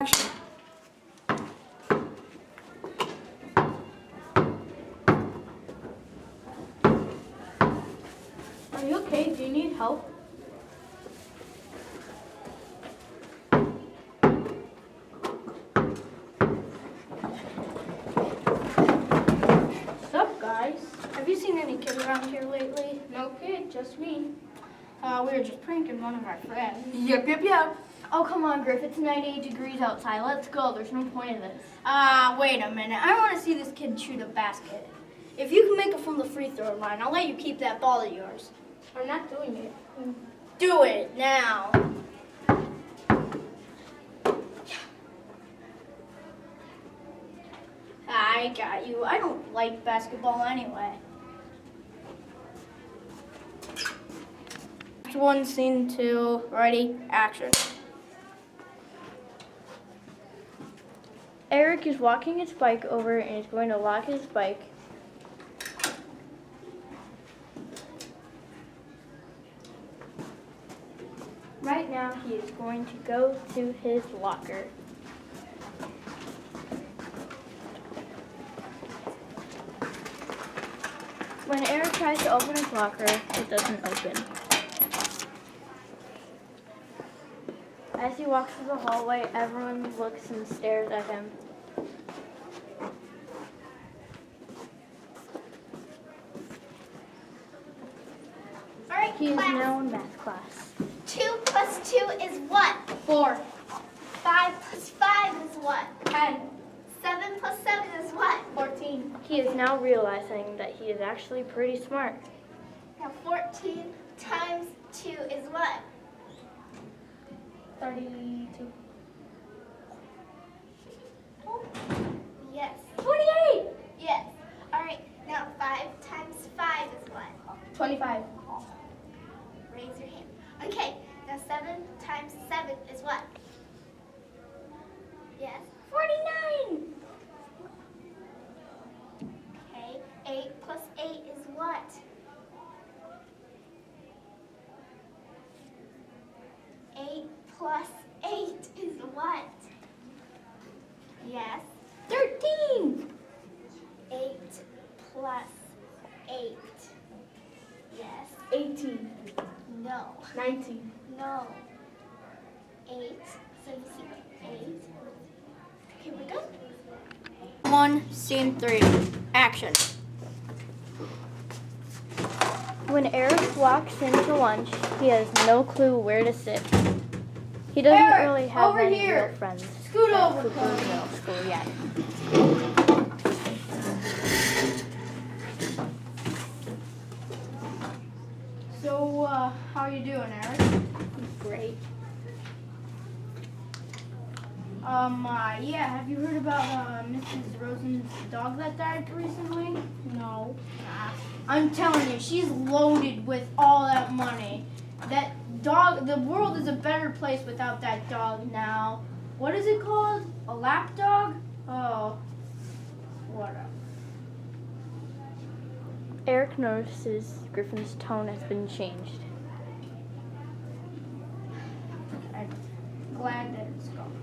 Are you okay? Do you need help? What's up, guys? Have you seen any kids around here lately? No kid, just me. We were just pranking one of our friends. Yep. Oh, come on, Griff. It's 98 degrees outside. Let's go. There's no point in this. Wait a minute. I want to see this kid shoot a basket. If you can make it from the free throw line, I'll let you keep that ball of yours. I'm not doing it. Do it now. I got you. I don't like basketball anyway. Act 1, Scene 2, ready, action. Eric is walking his bike over and is going to lock his bike. Right now, he is going to go to his locker. When Eric tries to open his locker, it doesn't open. As he walks through the hallway, everyone looks and stares at him. All right, He is class. now in math class. 2 plus 2 is what? 4, 5 plus 5 is what? 10, 7 plus 7 is what? 14. He is now realizing that he is actually pretty smart. Now 14 times 2 is what? 32. Yes. 28. Yes. All right, now 5 times 5 is what? 25. Raise your hand. Okay, now 7 times 7 is what? Yes. 49. Okay, 8 plus 8 is what? Eight plus 8 is what? Yes. 13. 8 plus 8. Yes. 18. No. 19. No. 8. So you see 8. Okay, we're good. 1, Scene 3, action. When Eric walks into lunch, he has no clue where to sit. He doesn't Eric, really have over any here. real friends. Scoot at over, Cooper please. Middle School yet. So, how you doing, Eric? Great. Yeah, have you heard about, Mrs. Rosen's dog that died recently? No. I'm telling you, she's loaded with all that money. That dog, the world is a better place without that dog now. What is it called? A lap dog? Oh, whatever. Eric notices Griffin's tone has been changed. I'm glad that it's gone.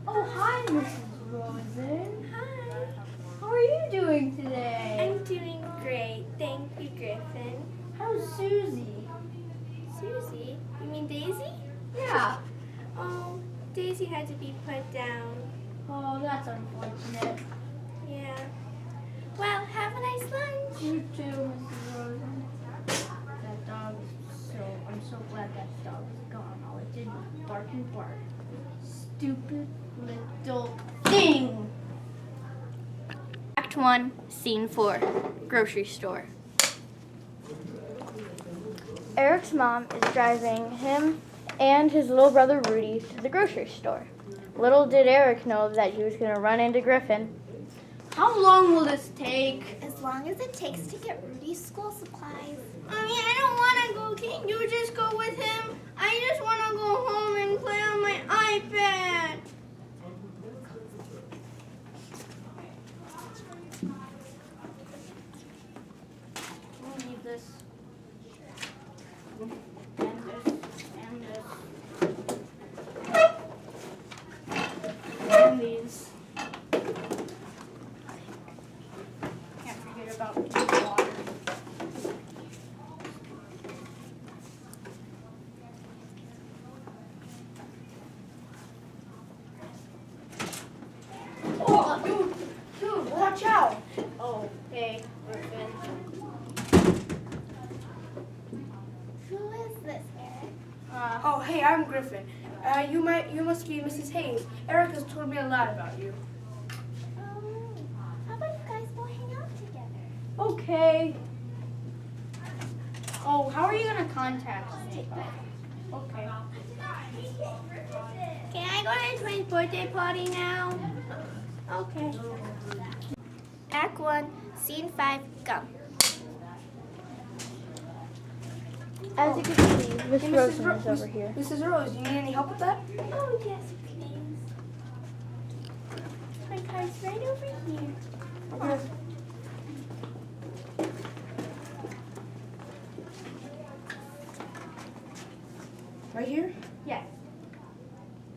Oh, hi, Mrs. Rosen. Hi. How are you doing today? I'm doing great. Thank you, Griffin. How's Susie? Susie? You mean Daisy? Yeah. Oh, Daisy had to be put down. Oh, that's unfortunate. Yeah. Well, have a nice lunch. You too, Mrs. Rosen. That dog is I'm so glad that dog is gone. All it did was bark and bark. Stupid little thing. Act 1, Scene 4, grocery store. Eric's mom is driving him and his little brother Rudy to the grocery store. Little did Eric know that he was going to run into Griffin. How long will this take? As long as it takes to get Rudy's school supplies. Mommy, I don't want to go. Can't you just go with him? I just want to go home and play on my iPad. I'll need this. And this. And this. Watch out! Oh, hey, Griffin. Who is this, Eric? Oh, hey, I'm Griffin. You must be Mrs. Hayes. Eric has told me a lot about you. How about you guys go hang out together? Okay. Oh, how are you gonna contact me? Okay. Can I go to the twins' birthday party now? Okay. Act 1, Scene 5, go. As you can see, Miss Hey, Rosen is over here. Mrs. Rose, do you need any help with that? Oh, yes, please. My car's right over here. Okay. Right here? Yes.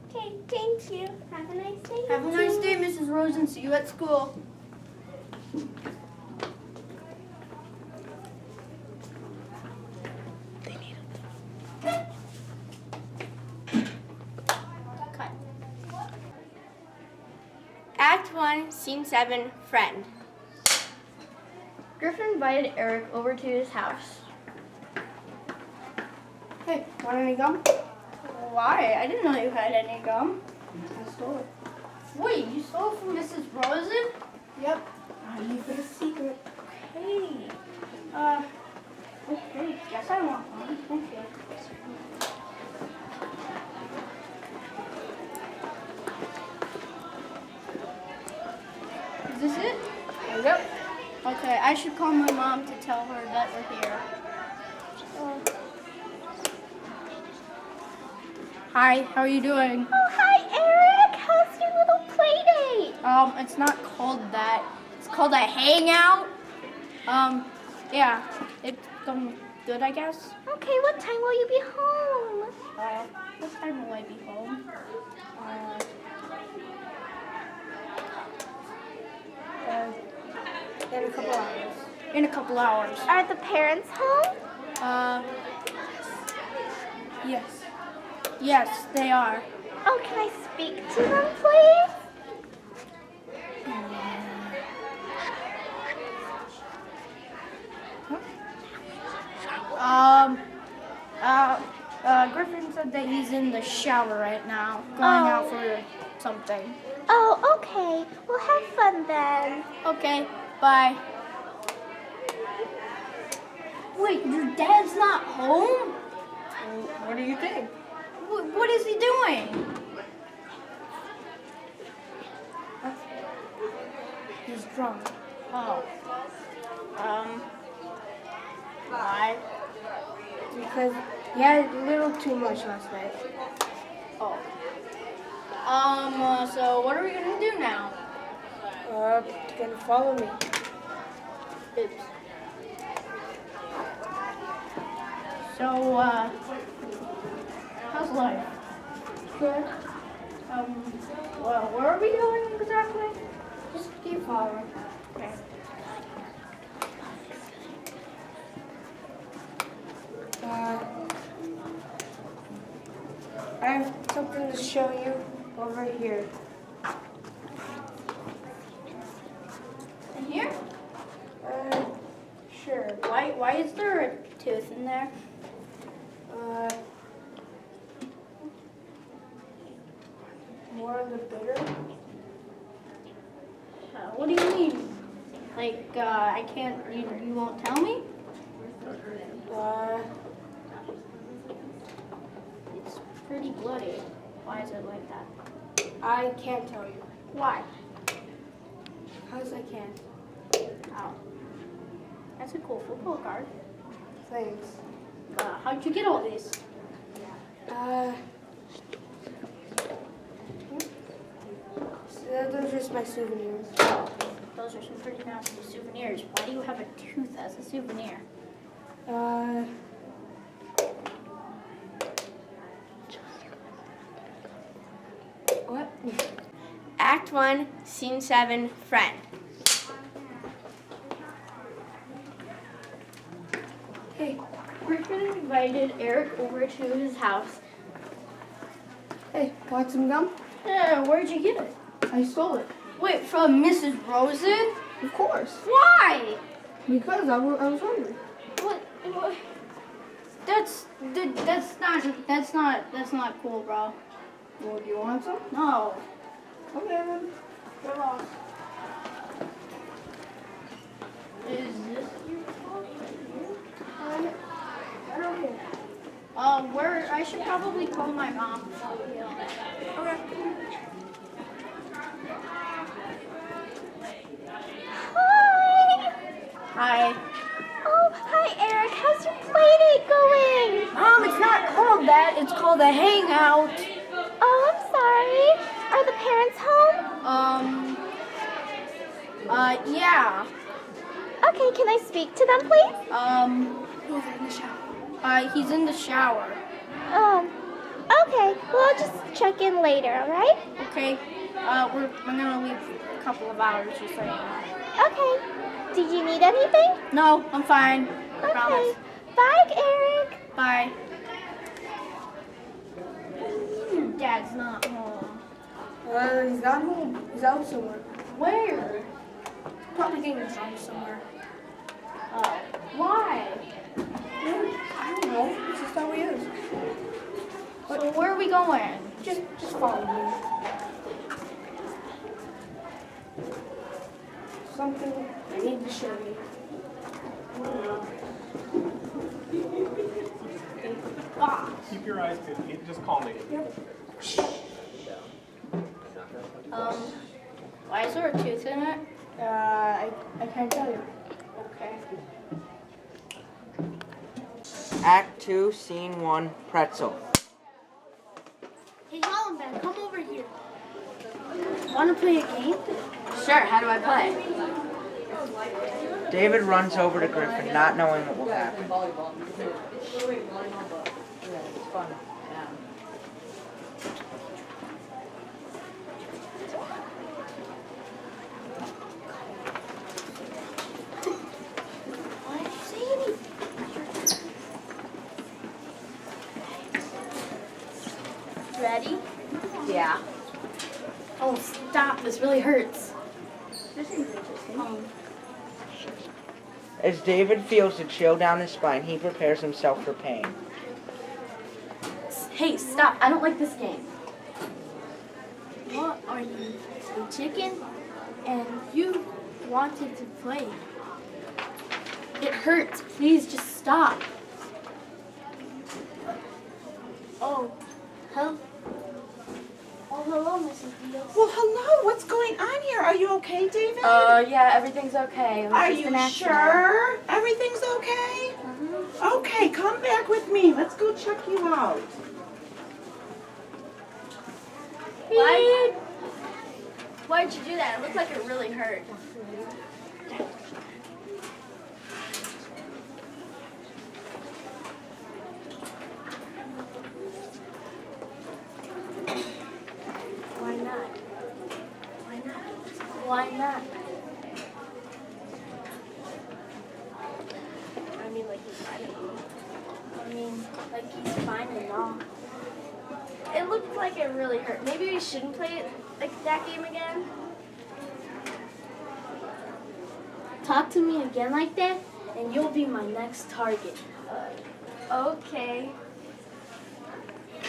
Okay, thank you. Have a nice day. Have a nice day, Mrs. Rosen. See you at school. Cut. Act 1, Scene 7, Friend. Griffin invited Eric over to his house. Hey, want any gum? Why? I didn't know you had any gum. I stole it. Wait, you stole it from Mrs. Rosen? Yep. You for the secret. Hey. Okay. Guess I want one. Okay. Is this it? Yep. Okay, I should call my mom to tell her that we're here. Hi, how are you doing? Oh, hi, Eric. How's your little play date? It's not called that. It's called a hangout. Yeah, it's going good, I guess. Okay, what time will you be home? What time will I be home? In a couple hours. In a couple hours. Are the parents home? Yes. Yes, they are. Oh, can I speak to them, please? Griffin said that he's in the shower right now, going out for something. Oh, okay. Well, have fun then. Okay, bye. Wait, your dad's not home? What do you think? What is he doing? He's drunk. Oh. Why? Because he had a little too much last night. Oh. So what are we gonna do now? Gonna follow me. Oops. So, how's life? Good. Well, where are we going exactly? Just keep following. Okay. I have something to show you over here. In here? Sure. Why is there a tooth in there? More on the bitter. What do you mean? Like, I can't, you won't tell me? It's pretty bloody. Why is it like that? I can't tell you. Why? Because I can't. Oh. That's a cool football card. Thanks. How'd you get all these? Those are just my souvenirs. Those are some pretty nasty souvenirs. Why do you have a tooth as a souvenir? What? Act 1, Scene 7, Friend. Hey, Griffin invited Eric over to his house. hey, want some gum? Yeah, where'd you get it? I stole it. Wait, from Mrs. Rosen? Of course. Why? Because I was hungry. What? That's not cool, bro. Well, do you want some? No. Okay then. Get lost. Is this your phone? I don't know. Where I should probably call my mom. Okay. Hi. Oh, hi, Eric. How's your play date going? Mom, it's not called that. It's called a hangout. Oh, I'm sorry. Are the parents home? Yeah. Okay, can I speak to them, please? He's in the shower. Okay. Well, I'll just check in later, all right? Okay. We're gonna leave a couple of hours, just so you know. Okay. Do you need anything? No, I'm fine. Okay. Promise. Bye, Eric. Bye. Dad's not home. He's not home. He's out somewhere. Where? Probably getting drunk somewhere. Why? I don't know. It's just how he is. So where are we going? Just follow me. Something I need to show you. Keep your eyes peeled. Just call me. Why is there a tooth in it? I can't tell you. Okay. Act 2, Scene 1, Pretzel. Hey, Hollenbeck, come over here. Want to play a game? Sure, how do I play? David runs over to Griffin, not knowing what will happen. Ready? Yeah. Oh, stop. This really hurts. As David feels the chill down his spine, he prepares himself for pain. Hey, stop. I don't like this game. What are you, a chicken? And you wanted to play. It hurts. Please just stop. Oh, hello. Oh, hello, Mrs. Diaz. Well, hello. What's going on here? Are you okay, David? Yeah, everything's okay. It was Are just you an accident. sure? Everything's okay? Okay, come back with me. Let's go check you out. Why'd you do that? It looked like it really hurt. Why not? Why not? Why not? I mean, like, he's fine and all. I mean, like, he's fine and all. It looked like it really hurt. Maybe we shouldn't play like that game again. Talk to me again like that, and you'll be my next target. Okay.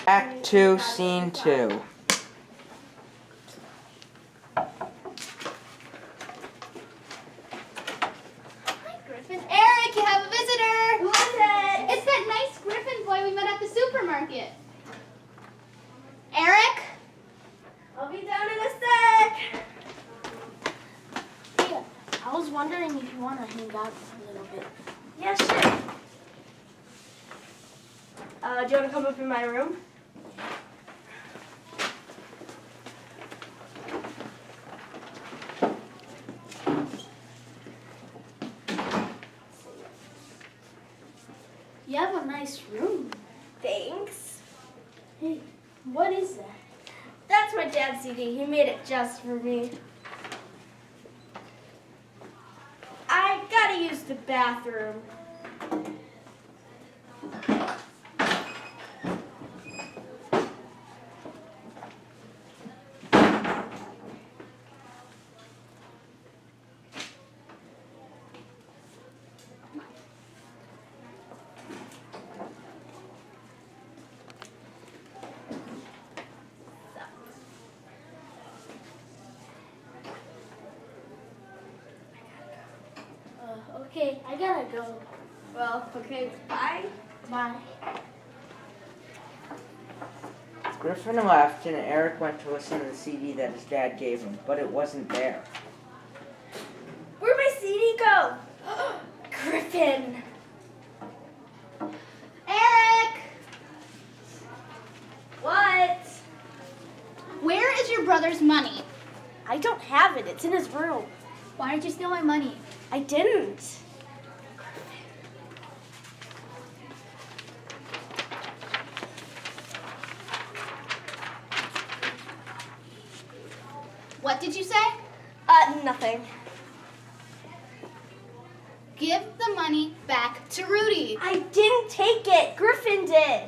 Act 2, Scene 2. Griffin. Eric, you have a visitor! Who is it? It's that nice Griffin boy we met at the supermarket. Eric? I'll be down in a sec. Hey, I was wondering if you want to hang out a little bit. Yeah, sure. Do you want to come up in my room? You have a nice room. Thanks. Hey, what is that? That's my dad's CD. He made it just for me. I gotta use the bathroom. Okay, I gotta go. Well, okay, bye. Bye. Griffin left and Eric went to listen to the CD that his dad gave him, but it wasn't there. Where'd my CD go? Griffin. Eric! What? Where is your brother's money? I don't have it. It's in his room. Why did you steal my money? I didn't. What did you say? Nothing. Give the money back to Rudy. I didn't take it. Griffin did.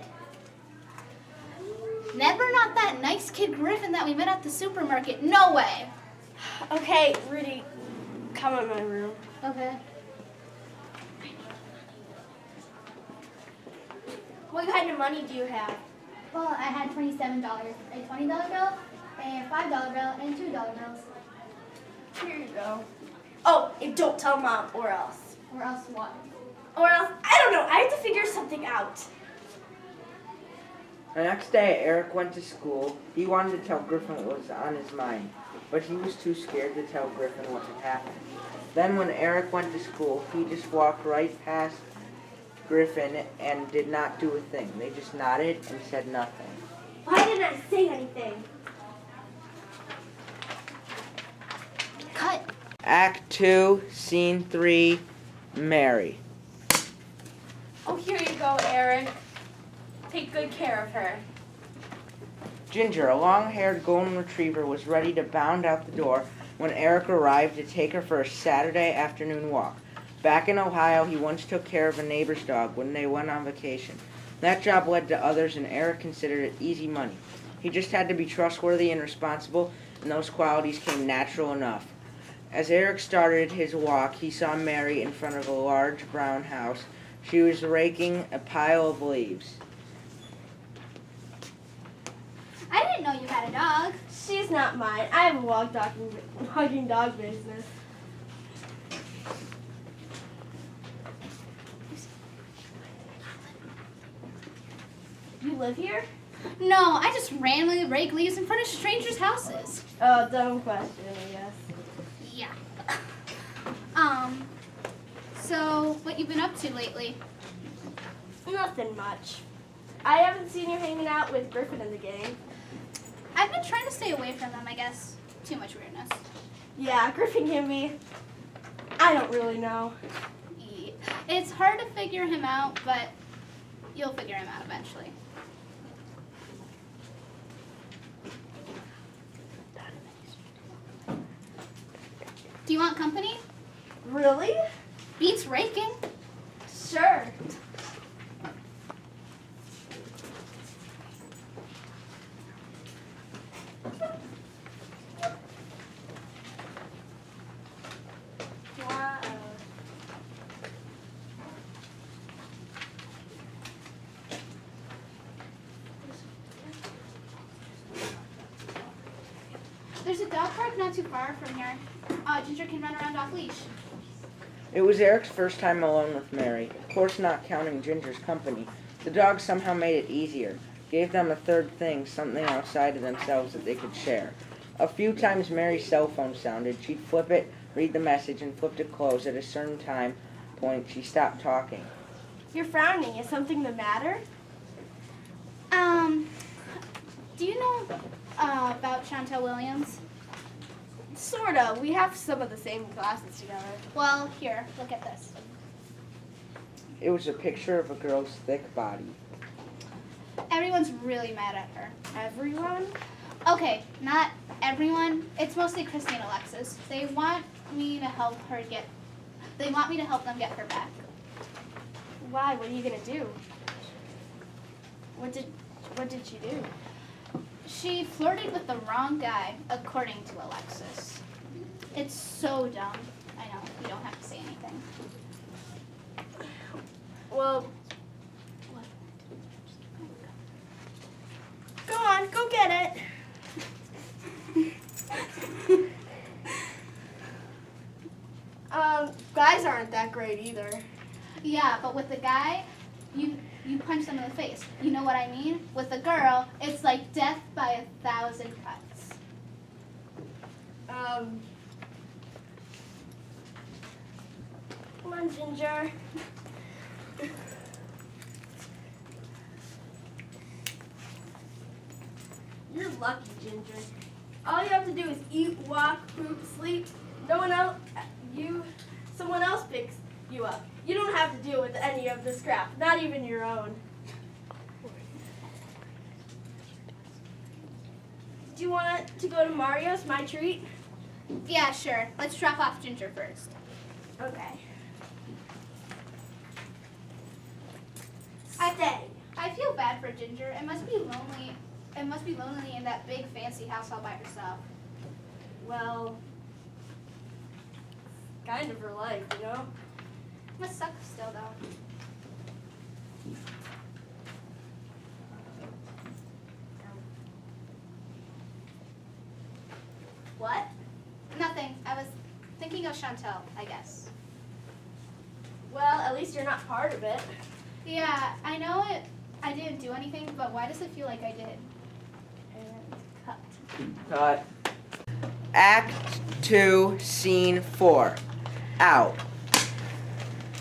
Never not that nice kid Griffin that we met at the supermarket. No way. Okay, Rudy, come in my room. Okay. What kind of money do you have? Well, I had $27, a $20 bill, a $5 bill, and $2 bills. Here you go. Oh, and don't tell Mom, or else. Or else what? Or else, I don't know. I have to figure something out. The next day, Eric went to school. He wanted to tell Griffin what was on his mind, but he was too scared to tell Griffin what had happened. Then when Eric went to school, he just walked right past Griffin and did not do a thing. They just nodded and said nothing. Why didn't I say anything? Cut. Act 2, Scene 3, Mary. Oh, here you go, Eric. Take good care of her. Ginger, a long-haired golden retriever, was ready to bound out the door when Eric arrived to take her for a Saturday afternoon walk. Back in Ohio, he once took care of a neighbor's dog when they went on vacation. That job led to others, and Eric considered it easy money. He just had to be trustworthy and responsible, and those qualities came natural enough. As Eric started his walk, he saw Mary in front of a large brown house. She was raking a pile of leaves. I didn't know you had a dog. She's not mine. I have a walking dog business. You live here? No, I just randomly rake leaves in front of strangers' houses. Oh, dumb question, I guess. Yeah. So what you've been up to lately? Nothing much. I haven't seen you hanging out with Griffin and the gang. I've been trying to stay away from them, I guess. Too much weirdness. Yeah, Griffin can be. I don't really know. Yeah. It's hard to figure him out, but you'll figure him out eventually. Do you want company? Really? Beats raking. Sure. Wow. There's a dog park not too far from here. Ginger can run around off leash. It was Eric's first time alone with Mary. Of course, not counting Ginger's company. The dog somehow made it easier, gave them a third thing, something outside of themselves that they could share. A few times Mary's cell phone sounded. She'd flip it, read the message, and flip to close. At a certain point, she stopped talking. You're frowning. Is something the matter? Do you know about Chantel Williams? Sorta. We have some of the same classes together. Well, here, look at this. It was a picture of a girl's thick body. Everyone's really mad at her. Everyone? Okay, not everyone. It's mostly Christy and Alexis. They want me to help them get her back. Why? What are you gonna do? What did she do? She flirted with the wrong guy, according to Alexis. It's so dumb. I know, you don't have to say anything. Well, go on, go get it. Guys aren't that great either. Yeah, but with the guy, you punch them in the face. You know what I mean? With a girl, it's like death by 1,000 cuts. Come on, Ginger. You're lucky, Ginger. All you have to do is eat, walk, poop, sleep. Someone else picks you up. You don't have to deal with any of this crap, not even your own. Do you want to go to Mario's, my treat? Yeah, sure. Let's drop off Ginger first. Okay. I feel bad for Ginger. It must be lonely. It must be lonely in that big fancy house all by herself. Well, kind of her life, you know? Must suck still though. What? Nothing. I was thinking of Chantel, I guess. Well, at least you're not part of it. Yeah, I know it. I didn't do anything, but why does it feel like I did? And cut. Cut. Act 2, Scene 4. Out.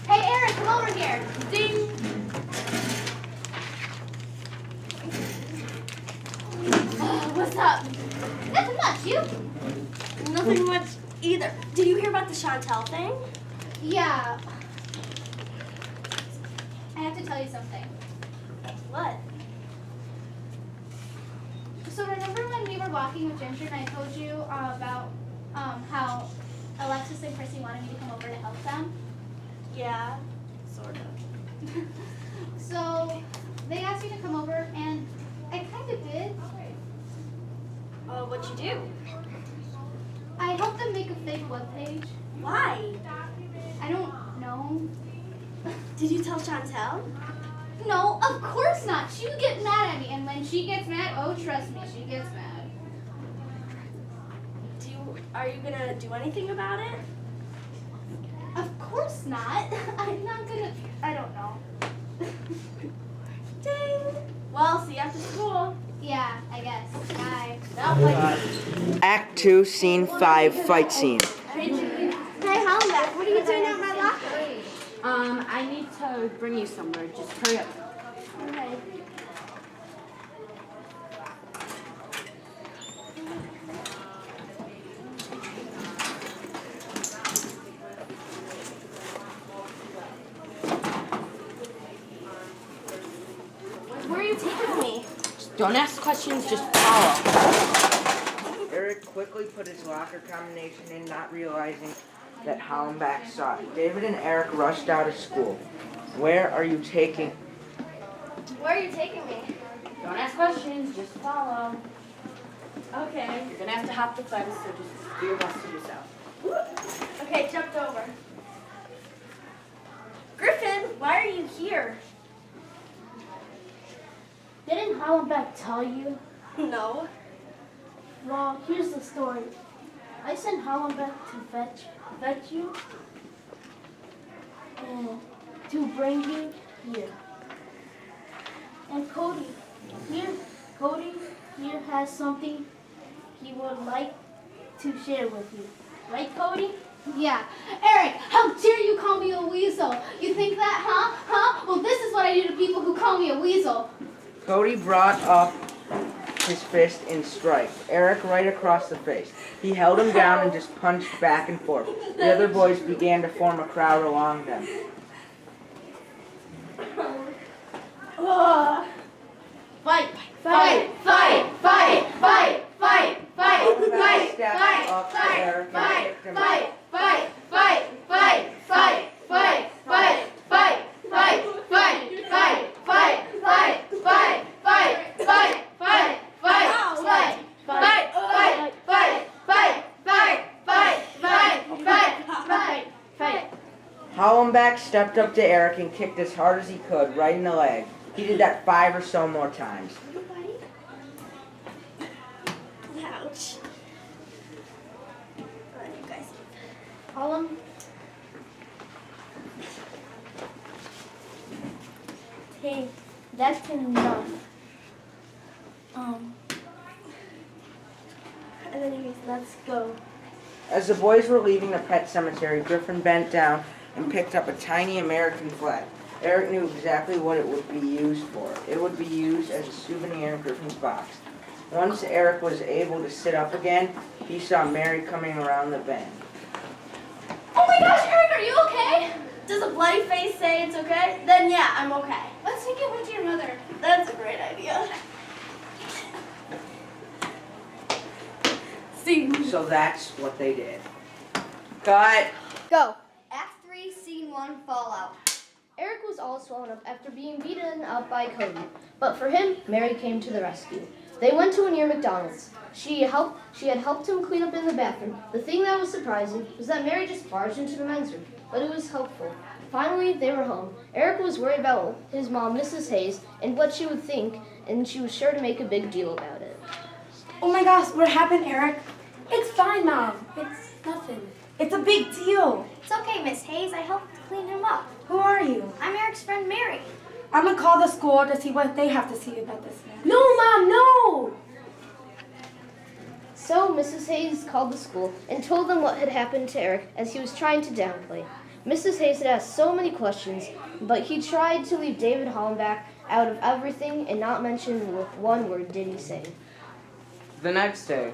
Hey, Eric, come over here. Ding. What's up? Nothing much. You? Nothing much either. Did you hear about the Chantel thing? Yeah. I have to tell you something. What? So remember when we were walking with Ginger and I told you about how Alexis and Chrissy wanted me to come over to help them? Yeah, sort of. So they asked me to come over and I kind of did. What'd you do? I helped them make a fake webpage. Why? I don't know. Did you tell Chantel? No, of course not. She would get mad at me, and when she gets mad, oh, trust me, she gets mad. Are you gonna do anything about it? Of course not. I'm not gonna. I don't know. Ding. Well, see you after school. Yeah, I guess. Bye. Act 2, Scene 5, Fight Scene. Hey, Hollenbeck, what are you doing out in my locker? I need to bring you somewhere. Just hurry up. Okay. Where are you taking me? Don't ask questions, just follow. Eric quickly put his locker combination in, not realizing that Hollenbach saw it. David and Eric rushed out of school. Where are you taking? Where are you taking me? Don't ask questions, just follow. Okay. You're gonna have to hop the fence, so just do your best to yourself. Okay, jumped over. Griffin, why are you here? Didn't Hollenbeck tell you? No. Well, here's the story. I sent Hollenbeck to fetch you and to bring you here. And Cody here has something he would like to share with you. Right, Cody? Yeah. Eric, how dare you call me a weasel? You think that, huh? Huh? Well, this is what I do to people who call me a weasel. Cody brought up his fist in strike. Eric right across the face. He held him down and just punched back and forth. The other boys began to form a crowd along them. Fight! Fight! Fight! Fight! Fight! Fight! Fight! Hollenbach stepped up to Eric and kicked him out. Fight! Fight! Fight! Fight! Fight! Fight! Fight! Fight! Fight! Fight! Fight! Fight! Fight! Fight! Fight! Fight! Fight! Fight! Fight! Hollenbach stepped up to Eric and kicked as hard as he could, right in the leg. He did that 5 or so more times. Ouch. You guys. That's enough. Anyways, let's go. As the boys were leaving the pet cemetery, Griffin bent down and picked up a tiny American flag. Eric knew exactly what it would be used for. It would be used as a souvenir in Griffin's box. Once Eric was able to sit up again, he saw Mary coming around the bend. Oh my gosh, Eric, are you okay? Does a bloody face say it's okay? Then yeah, I'm okay. Let's take it to your mother. That's a great idea. See. So that's what they did. Cut! Go. Act 3, Scene 1, Fallout. Eric was all swollen up after being beaten up by Cody, but for him, Mary came to the rescue. They went to a near McDonald's. She had helped him clean up in the bathroom. The thing that was surprising was that Mary just barged into the men's room, but it was helpful. Finally, they were home. Eric was worried about his mom, Mrs. Hayes, and what she would think, and she was sure to make a big deal about it. Oh my gosh, what happened, Eric? It's fine, Mom. It's nothing. It's a big deal. It's okay, Miss Hayes. I helped clean him up. Who are you? I'm Eric's friend, Mary. I'm gonna call the school to see what they have to say about this man. No, Mom, no! So Mrs. Hayes called the school and told them what had happened to Eric as he was trying to downplay. Mrs. Hayes had asked so many questions, but he tried to leave David Hollenbach out of everything and not mention one word did he say. The next day,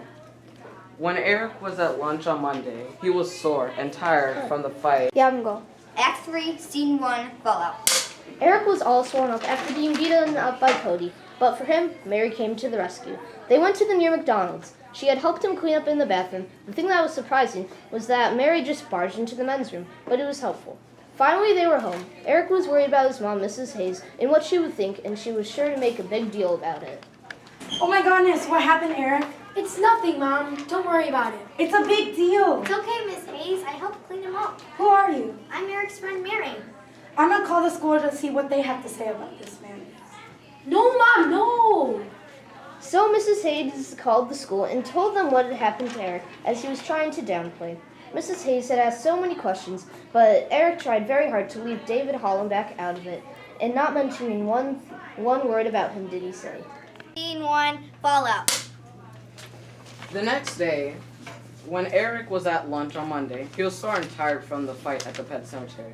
when Eric was at lunch on Monday, he was sore and tired from the fight. Yeah, I'm going. Act 3, Scene 1, Fallout. Eric was all sworn up after being beaten up by Cody, but for him, Mary came to the rescue. They went to the near McDonald's. She had helped him clean up in the bathroom. The thing that was surprising was that Mary just barged into the men's room, but it was helpful. Finally, they were home. Eric was worried about his mom, Mrs. Hayes, and what she would think, and she was sure to make a big deal about it. Oh my goodness, what happened, Eric? It's nothing, Mom. Don't worry about it. It's a big deal. It's okay, Miss Hayes. I helped clean him up. Who are you? I'm Eric's friend, Mary. I'm gonna call the school to see what they have to say about this man. No, Mom, no! So Mrs. Hayes called the school and told them what had happened to Eric as he was trying to downplay. Mrs. Hayes had asked so many questions, but Eric tried very hard to leave David Hollenbach out of it, and not mentioning one word about him did he say. Scene 1, Fallout. The next day, when Eric was at lunch on Monday, he was sore and tired from the fight at the pet cemetery.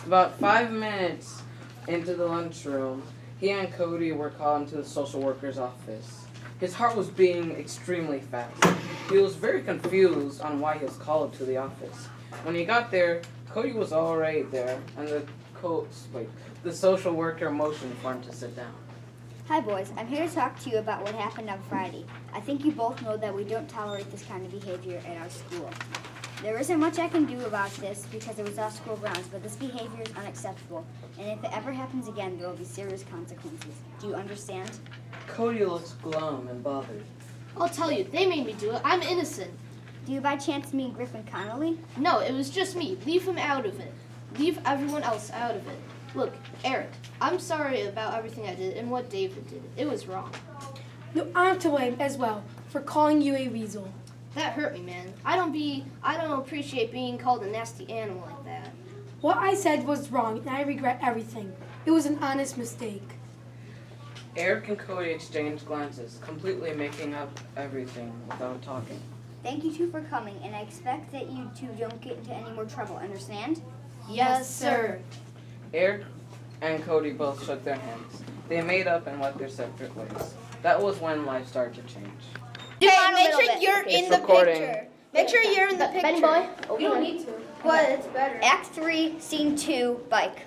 About 5 minutes into the lunchroom, he and Cody were called into the social worker's office. His heart was beating extremely fast. He was very confused on why he was called to the office. When he got there, Cody was already there, and the social worker motioned for him to sit down. Hi boys, I'm here to talk to you about what happened on Friday. I think you both know that we don't tolerate this kind of behavior at our school. There isn't much I can do about this because it was off school grounds, but this behavior is unacceptable, and if it ever happens again, there will be serious consequences. Do you understand? Cody looks glum and bothered. I'll tell you, they made me do it. I'm innocent. Do you by chance mean Griffin Connolly? No, it was just me. Leave him out of it. Leave everyone else out of it. Look, Eric, I'm sorry about everything I did and what David did. It was wrong. No, I'm to blame as well for calling you a weasel. That hurt me, man. I don't appreciate being called a nasty animal like that. What I said was wrong, and I regret everything. It was an honest mistake. Eric and Cody exchanged glances, completely making up everything without talking. Thank you two for coming, and I expect that you two don't get into any more trouble, understand? Yes, sir. Eric and Cody both shook their hands. They made up and went their separate ways. That was when life started to change. Hey, make sure you're in the recording. picture. Make sure you're in the picture. Benny boy, You don't need to. But it's better. Act 3, Scene 2, Bike.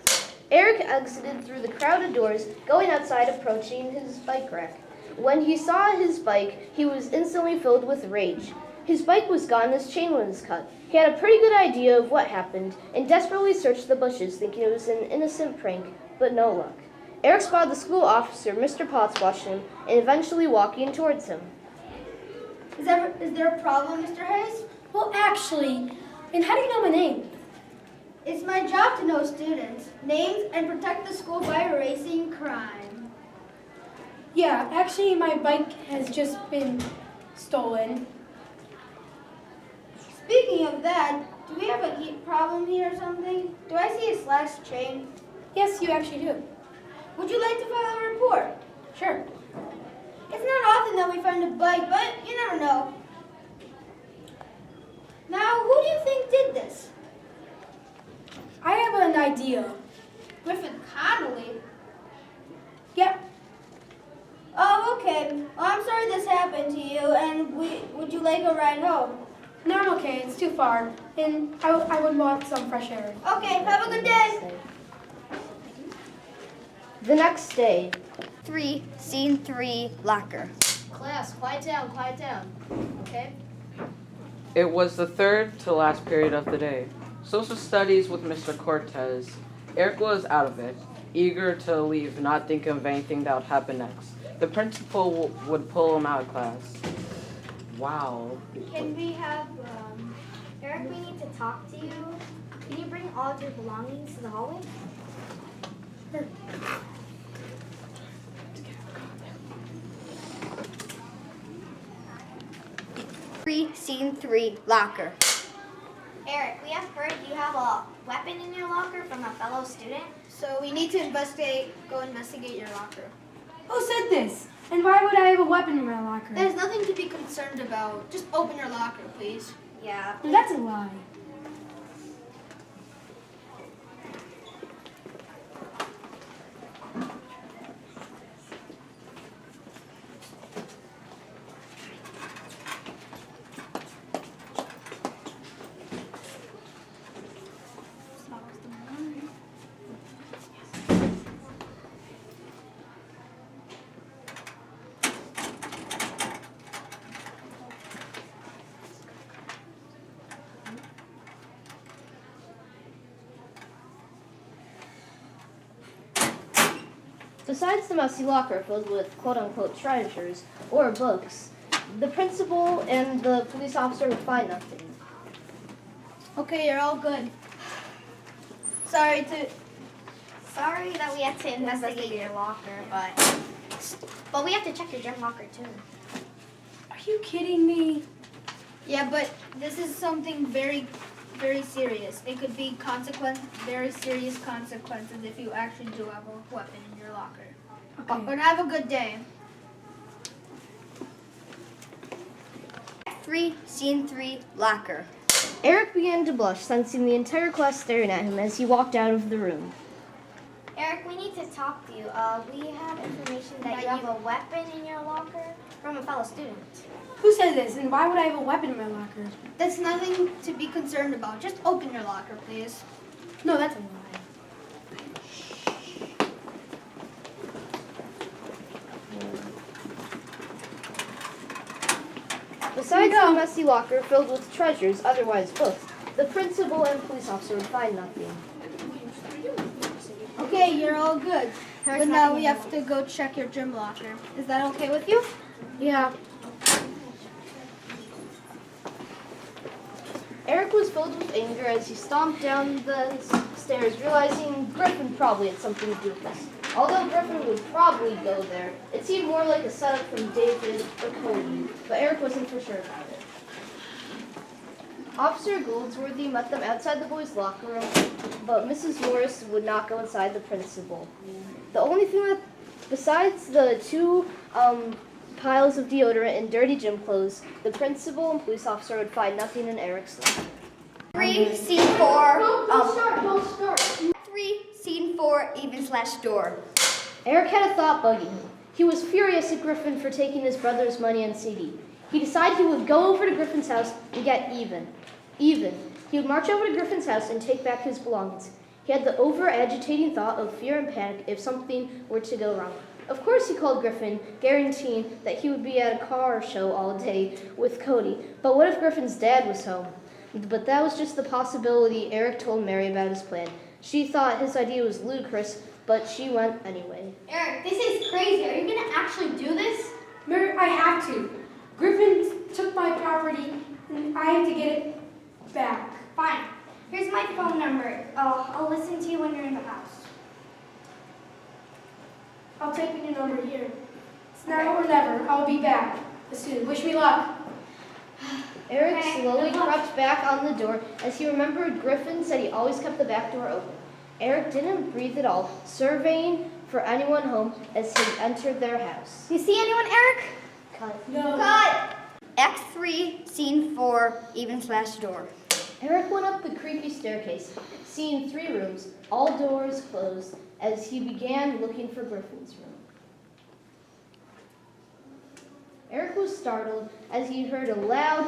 Eric exited through the crowded doors, going outside, approaching his bike rack. When he saw his bike, he was instantly filled with rage. His bike was gone, his chain was cut. He had a pretty good idea of what happened, and desperately searched the bushes, thinking it was an innocent prank, but no luck. Eric spotted the school officer, Mr. Potts, watching him, and eventually walking towards him. Is there a problem, Mr. Hayes? Well, actually, and how do you know my name? It's my job to know students' names and protect the school by erasing crime. Yeah, actually, my bike has just been stolen. Speaking of that, do we have a heat problem here or something? Do I see a slashed chain? Yes, you actually do. Would you like to file a report? Sure. It's not often that we find a bike, but you never know. Now, who do you think did this? I have an idea. Griffin Connolly? Yep. Oh, okay. Well, I'm sorry this happened to you, and would you like a ride home? No, I'm okay. It's too far. And I would want some fresh air. Okay, have a good day. The next day, 3, Scene 3, Locker. class, quiet down, okay? It was the third to last period of the day. Social studies with Mr. Cortez. Eric was out of it, eager to leave, not thinking of anything that would happen next. The principal would pull him out of class. Wow. Can we have, Eric, we need to talk to you. Can you bring all of your belongings to the hallway? Sure. 3, Scene 3, Locker. Eric, we have heard you have a weapon in your locker from a fellow student. So we need to go investigate your locker. Who said this? And why would I have a weapon in my locker? There's nothing to be concerned about. Just open your locker, please. Yeah. That's a lie. Besides the messy locker filled with quote-unquote treasures or books, the principal and the police officer would find nothing. Okay, you're all good. Sorry Sorry that we had to investigate your locker, but we have to check your gym locker too. Are you kidding me? Yeah, but this is something very, very serious. It could be very serious consequences if you actually do have a weapon in your locker. Okay. But have a good day. 3, Scene 3, Locker. Eric began to blush, sensing the entire class staring at him as he walked out of the room. Eric, we need to talk to you. We have information that you have a weapon in your locker from a fellow student. Who said this? And why would I have a weapon in my locker? That's nothing to be concerned about. Just open your locker, please. No, that's a lie. Besides the messy locker filled with treasures, otherwise books, the principal and police officer would find nothing. Okay, you're all good. But now we have to go check your gym locker. Is that okay with you? Yeah. Eric was filled with anger as he stomped down the stairs, realizing Griffin probably had something to do with this. Although Griffin would probably go there, it seemed more like a setup from David or Cody, but Eric wasn't for sure about it. Officer Goldsworthy met them outside the boys' locker room, but Mrs. Morris would not go inside the principal. The only thing that, besides the two piles of deodorant and dirty gym clothes, the principal and police officer would find nothing in Eric's locker. 3, Scene 4, Don't start. 3, Scene 4, Even/Door. Eric had a thought bugging him. He was furious at Griffin for taking his brother's money and CD. He decided he would go over to Griffin's house and get even. He would march over to Griffin's house and take back his belongings. He had the over-agitating thought of fear and panic if something were to go wrong. Of course he called Griffin, guaranteeing that he would be at a car show all day with Cody. But what if Griffin's dad was home? But that was just the possibility. Eric told Mary about his plan. She thought his idea was ludicrous, but she went anyway. Eric, this is crazy. Are you going to actually do this? Mary, I have to. Griffin took my property, and I have to get it back. Fine. Here's my phone number. I'll listen to you when you're in the house. I'll take your number here. It's now or never. I'll be back soon. Wish me luck. Eric Okay, slowly good luck. crept back on the door as he remembered Griffin said he always kept the back door open. Eric didn't breathe at all, surveying for anyone home as he entered their house. You see anyone, Eric? Cut. No. Cut! Act 3, Scene 4, even/door. Eric went up the creaky staircase, seeing 3 rooms, all doors closed, as he began looking for Griffin's room. Eric was startled as he heard a loud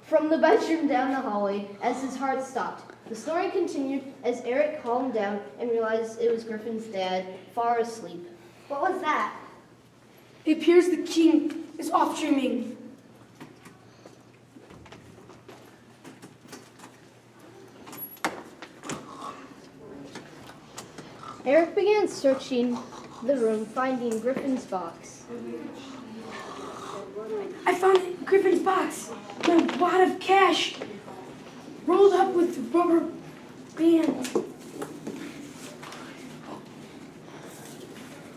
from the bedroom down the hallway as his heart stopped. The snoring continued as Eric calmed down and realized it was Griffin's dad, far asleep. What was that? It appears the king is off dreaming. Eric began searching the room, finding Griffin's box. I found Griffin's box. A wad of cash rolled up with rubber band.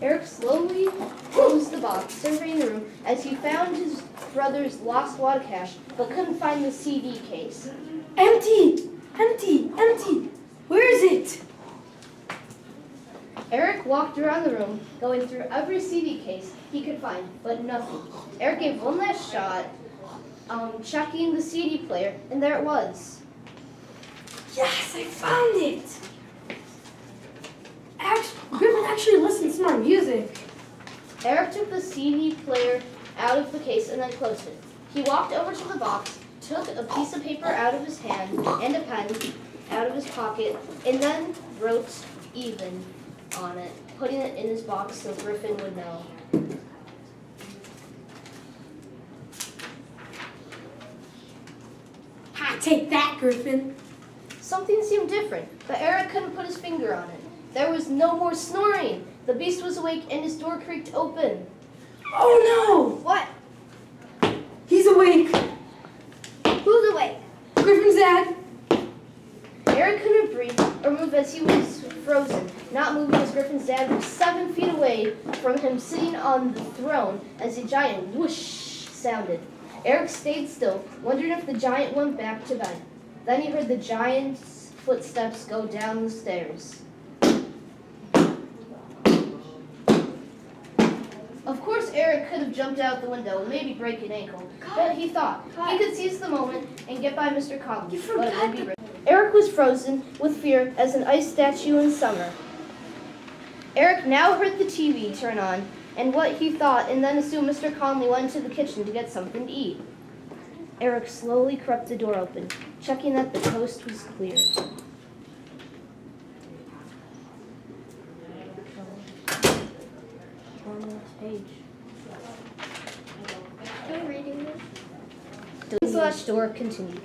Eric slowly closed the box, surveying the room as he found his brother's lost wad of cash, but couldn't find the CD case. Empty! Empty! Empty! Where is it? Eric walked around the room, going through every CD case he could find, but nothing. Eric gave one last shot, checking the CD player, and there it was. Yes, I found it! Griffin actually listens to my music. Eric took the CD player out of the case and then closed it. He walked over to the box, took a piece of paper out of his hand and a pen out of his pocket, and then wrote even on it, putting it in his box so Griffin would know. Ha, take that, Griffin. Something seemed different, but Eric couldn't put his finger on it. There was no more snoring. The beast was awake and his door creaked open. Oh no! What? He's awake. Who's awake? Griffin's dad. Eric couldn't breathe or move as he was frozen, not moving as Griffin's dad was 7 feet away from him, sitting on the throne as a giant whoosh sounded. Eric stayed still, wondering if the giant went back to bed. Then he heard the giant's footsteps go down the stairs. Of course, Eric could have jumped out the window and maybe break an ankle, but he thought he could seize the moment and get by Mr. Conley, but it would be risky. Eric was frozen with fear as an ice statue in summer. Eric now heard the TV turn on and what he thought, and then assumed Mr. Conley went to the kitchen to get something to eat. Eric slowly crept the door open, checking that the coast was clear. Page. Are you reading this? The slash door continued.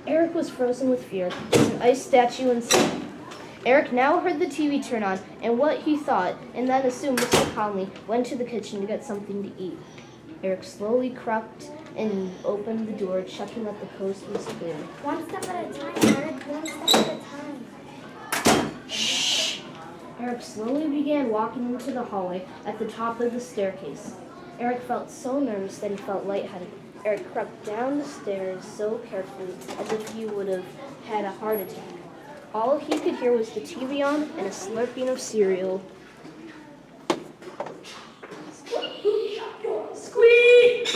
Eric was frozen with fear as an ice statue in summer. Eric now heard the TV turn on and what he thought, and then assumed Mr. Conley went to the kitchen to get something to eat. Eric slowly crept and opened the door, checking that the coast was clear. One step at a time, Eric. One step at a time. Shh! Eric slowly began walking into the hallway at the top of the staircase. Eric felt so nervous that he felt lightheaded. Eric crept down the stairs so carefully as if he would have had a heart attack. All he could hear was the TV on and a slurping of cereal. Squeak!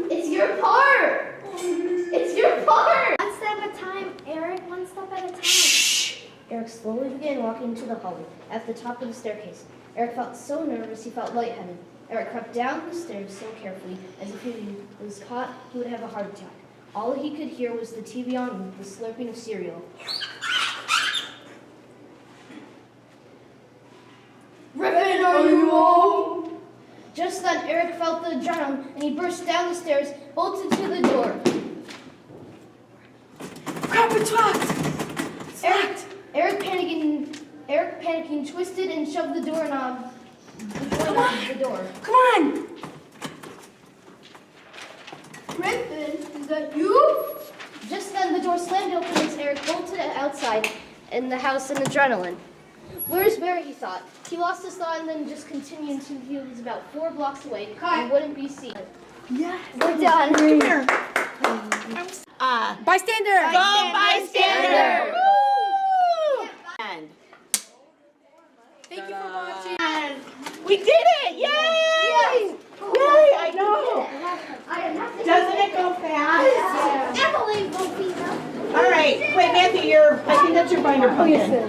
It's your part! It's your part! One step at a time, Eric. One step at a time. Shh! Eric slowly began walking to the hallway at the top of the staircase. Eric felt so nervous he felt lightheaded. Eric crept down the stairs so carefully as if he was caught he would have a heart attack. All he could hear was the TV on and the slurping of cereal. Griffin, are you home? Just then, Eric felt the adrenaline and he burst down the stairs, bolted to the door. Crap, it's locked! It's locked! Eric panicking, twisted and shoved the doorknob. The door. Come on! Griffin, is that you? Just then, the door slammed open as Eric bolted outside in the house in adrenaline. Where's Barry, he thought. He lost his thought and then just continued until he was about 4 blocks away and wouldn't be seen. Yeah, We're done. Come here. ByStander! Go ByStander! did it! Yay! Yay, I know. Doesn't it go fast? Emily will be All right. Wait, Matthew, I think that's your binder pumpkin.